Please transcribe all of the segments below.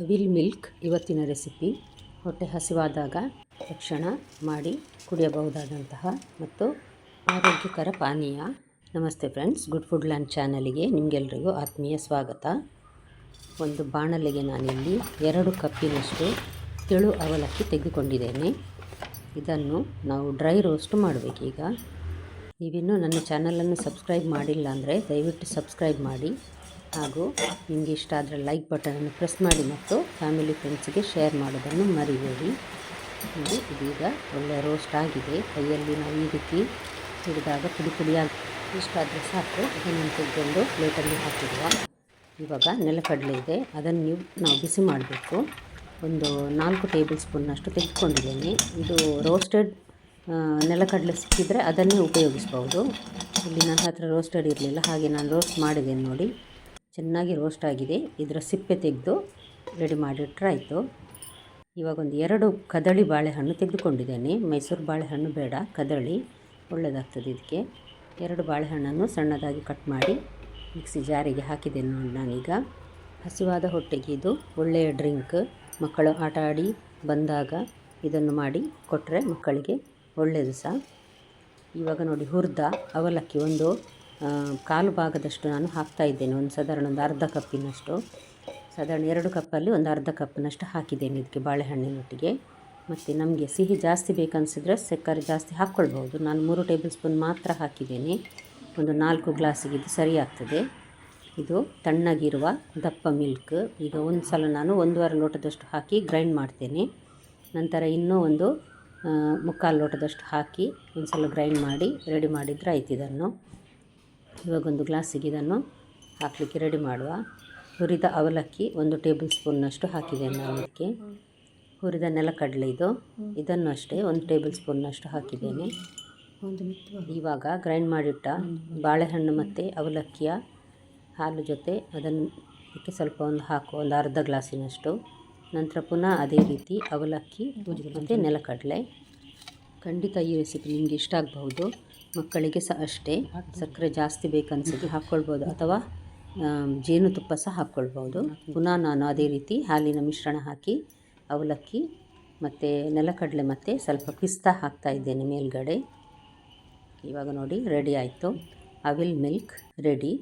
Evil milk ಇವತ್ತಿನ recipe. ಹೊಟ್ಟೆ ಹಸಿವಾದಾಗ ತಕ್ಷಣ ಮಾಡಿ ಕುಡಿಯಬಹುದಾದಂತಹ ಮತ್ತು ಆರೋಗ್ಯಕರ ಪಾನೀಯ. ನಮಸ್ತೆ ಫ್ರೆಂಡ್ಸ್, ಗುಡ್ ಫುಡ್ ಲ್ಯಾಂಡ್ ಚಾನಲಿಗೆ ನಿಮಗೆಲ್ಲರಿಗೂ ಆತ್ಮೀಯ ಸ್ವಾಗತ. ಒಂದು ಬಾಣಲೆಗೆ ನಾನಿಲ್ಲಿ 2 ಕಪ್ಪಿನಷ್ಟು ತೆಳು ಅವಲಕ್ಕಿ ತೆಗೆದುಕೊಂಡಿದ್ದೇನೆ. ಇದನ್ನು ನಾವು ಡ್ರೈ ರೋಸ್ಟ್ ಮಾಡಬೇಕೀಗ. ನೀವಿನ್ನೂ ನನ್ನ ಚಾನಲನ್ನು ಸಬ್ಸ್ಕ್ರೈಬ್ ಮಾಡಿಲ್ಲ ಅಂದರೆ ದಯವಿಟ್ಟು ಸಬ್ಸ್ಕ್ರೈಬ್ ಮಾಡಿ, ಹಾಗೂ ನಿಮಗೆ ಇಷ್ಟ ಆದರೆ ಲೈಕ್ ಬಟನನ್ನು ಪ್ರೆಸ್ ಮಾಡಿ ಮತ್ತು ಫ್ಯಾಮಿಲಿ ಫ್ರೆಂಡ್ಸ್ಗೆ ಶೇರ್ ಮಾಡೋದನ್ನು ಮರಿಬೇಡಿ. ನೋಡಿ, ಇದೀಗ ಒಳ್ಳೆ ರೋಸ್ಟ್ ಆಗಿದೆ. ಕೈಯಲ್ಲಿ ನಾವು ಈ ರೀತಿ ಹಿಡಿದಾಗ ಪುಡಿ ಪುಡಿಯಾಗಿ ಇಷ್ಟಾದರೆ ಸಾಕು. ಇದನ್ನು ತೆಗೆದುಕೊಂಡು ಪ್ಲೇಟಲ್ಲಿ ಹಾಕಿಡುವ. ಇವಾಗ ನೆಲಕಡಲೆ ಇದೆ, ಅದನ್ನು ನಾವು ಬಿಸಿ ಮಾಡಬೇಕು. ಒಂದು 4 ಟೇಬಲ್ ಸ್ಪೂನ್ನಷ್ಟು ತೆಗೆದುಕೊಂಡಿದ್ದೇನೆ. ಇದು ರೋಸ್ಟೆಡ್ ನೆಲಕಡಲೆ ಸಿಕ್ಕಿದರೆ ಅದನ್ನೇ ಉಪಯೋಗಿಸ್ಬೋದು. ಇಲ್ಲಿ ನನ್ನ ಹತ್ರ ರೋಸ್ಟೆಡ್ ಇರಲಿಲ್ಲ, ಹಾಗೆ ನಾನು ರೋಸ್ಟ್ ಮಾಡಿದ್ದೇನೆ. ನೋಡಿ, ಚೆನ್ನಾಗಿ ರೋಸ್ಟ್ ಆಗಿದೆ. ಇದರ ಸಿಪ್ಪೆ ತೆಗೆದು ರೆಡಿ ಮಾಡಿಟ್ರಾಯಿತು. ಇವಾಗ ಒಂದು 2 ಕದಳಿ ಬಾಳೆಹಣ್ಣು ತೆಗೆದುಕೊಂಡಿದ್ದೇನೆ. ಮೈಸೂರು ಬಾಳೆಹಣ್ಣು ಬೇಡ, ಕದಳಿ ಒಳ್ಳೆಯದಾಗ್ತದೆ ಇದಕ್ಕೆ. 2 ಬಾಳೆಹಣ್ಣನ್ನು ಸಣ್ಣದಾಗಿ ಕಟ್ ಮಾಡಿ ಮಿಕ್ಸಿ ಜಾರಿಗೆ ಹಾಕಿದ್ದೇನೆ. ನೋಡಿ, ನಾನೀಗ ಹಸಿವಾದ ಹೊಟ್ಟೆಗೆ ಇದು ಒಳ್ಳೆಯ ಡ್ರಿಂಕ್. ಮಕ್ಕಳು ಆಟ ಆಡಿ ಬಂದಾಗ ಇದನ್ನು ಮಾಡಿ ಕೊಟ್ಟರೆ ಮಕ್ಕಳಿಗೆ ಒಳ್ಳೆಯದು ಸಹ. ಇವಾಗ ನೋಡಿ, ಹುರಿದ ಅವಲಕ್ಕಿ ಒಂದು ಕಾಲು ಭಾಗದಷ್ಟು ನಾನು ಹಾಕ್ತಾಯಿದ್ದೇನೆ. ಸಾಧಾರಣ ಒಂದು ಅರ್ಧ ಕಪ್ಪಿನಷ್ಟು, ಸಾಧಾರಣ 2 ಕಪ್ಪಲ್ಲಿ ಒಂದು ಅರ್ಧ ಕಪ್ಪಿನಷ್ಟು ಹಾಕಿದ್ದೇನೆ ಇದಕ್ಕೆ ಬಾಳೆಹಣ್ಣಿನೊಟ್ಟಿಗೆ. ಮತ್ತು ನಮಗೆ ಸಿಹಿ ಜಾಸ್ತಿ ಬೇಕನ್ನಿಸಿದ್ರೆ ಸಕ್ಕರೆ ಜಾಸ್ತಿ ಹಾಕ್ಕೊಳ್ಬೋದು. ನಾನು 3 ಟೇಬಲ್ ಸ್ಪೂನ್ ಮಾತ್ರ ಹಾಕಿದ್ದೇನೆ. ಒಂದು 4 ಗ್ಲಾಸಿಗೆ ಇದು ಸರಿ ಆಗ್ತದೆ. ಇದು ತಣ್ಣಗಿರುವ ದಪ್ಪ ಮಿಲ್ಕ್. ಈಗ ಒಂದು ಸಲ ನಾನು 1.5 ಲೋಟದಷ್ಟು ಹಾಕಿ ಗ್ರೈಂಡ್ ಮಾಡ್ತೇನೆ. ನಂತರ ಇನ್ನೂ ಒಂದು 3/4 ಲೋಟದಷ್ಟು ಹಾಕಿ ಒಂದು ಸಲ ಗ್ರೈಂಡ್ ಮಾಡಿ ರೆಡಿ ಮಾಡಿದರೆ ಆಯ್ತು. ಇದನ್ನು ಇವಾಗ ಒಂದು ಗ್ಲಾಸಿಗೆ ಇದನ್ನು ಹಾಕಲಿಕ್ಕೆ ರೆಡಿ ಮಾಡುವ. ಹುರಿದ ಅವಲಕ್ಕಿ 1 ಟೇಬಲ್ ಸ್ಪೂನ್ನಷ್ಟು ಹಾಕಿದ್ದೇನೆ ನಾನು ಇದಕ್ಕೆ. ಹುರಿದ ನೆಲಕಡಲೆ ಇದನ್ನು ಅಷ್ಟೇ 1 ಟೇಬಲ್ ಸ್ಪೂನ್ನಷ್ಟು ಹಾಕಿದ್ದೇನೆ. ಇವಾಗ ಗ್ರೈಂಡ್ ಮಾಡಿಟ್ಟ ಬಾಳೆಹಣ್ಣು ಮತ್ತು ಅವಲಕ್ಕಿಯ ಹಾಲು ಜೊತೆ ಅದನ್ನು ಇದಕ್ಕೆ ಸ್ವಲ್ಪ ಒಂದು ಅರ್ಧ ಗ್ಲಾಸಿನಷ್ಟು. ನಂತರ ಪುನಃ ಅದೇ ರೀತಿ ಅವಲಕ್ಕಿ ಮತ್ತು ನೆಲಕಡಲೆ. ಖಂಡಿತ ಈ ರೆಸಿಪಿ ನಿಮಗೆ ಇಷ್ಟ ಆಗಬಹುದು. ಮಕ್ಕಳಿಗೆ ಸಹ ಅಷ್ಟೇ. ಸಕ್ಕರೆ ಜಾಸ್ತಿ ಬೇಕನ್ನಿಸಿದ್ರೆ ಹಾಕ್ಕೊಳ್ಬೋದು, ಅಥವಾ ಜೇನುತುಪ್ಪ ಸಹ ಹಾಕ್ಕೊಳ್ಬೋದು. ಪುನಃ ನಾನು ಅದೇ ರೀತಿ ಹಾಲಿನ ಮಿಶ್ರಣ ಹಾಕಿ ಅವಲಕ್ಕಿ ಮತ್ತು ನೆಲಕಡಲೆ ಮತ್ತು ಸ್ವಲ್ಪ ಪಿಸ್ತಾ ಹಾಕ್ತಾಯಿದ್ದೇನೆ ಮೇಲ್ಗಡೆ. ಇವಾಗ ನೋಡಿ, ರೆಡಿ ಆಯಿತು. Evil milk ready.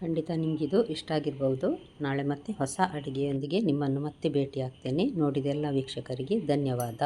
ಖಂಡಿತ ನಿಮಗಿದು ಇಷ್ಟ ಆಗಿರ್ಬೋದು. ನಾಳೆ ಮತ್ತೆ ಹೊಸ ಅಡುಗೆಯೊಂದಿಗೆ ನಿಮ್ಮನ್ನು ಮತ್ತೆ ಭೇಟಿ ಆಗ್ತೇನೆ. ನೋಡಿದ ಎಲ್ಲ ವೀಕ್ಷಕರಿಗೆ ಧನ್ಯವಾದ.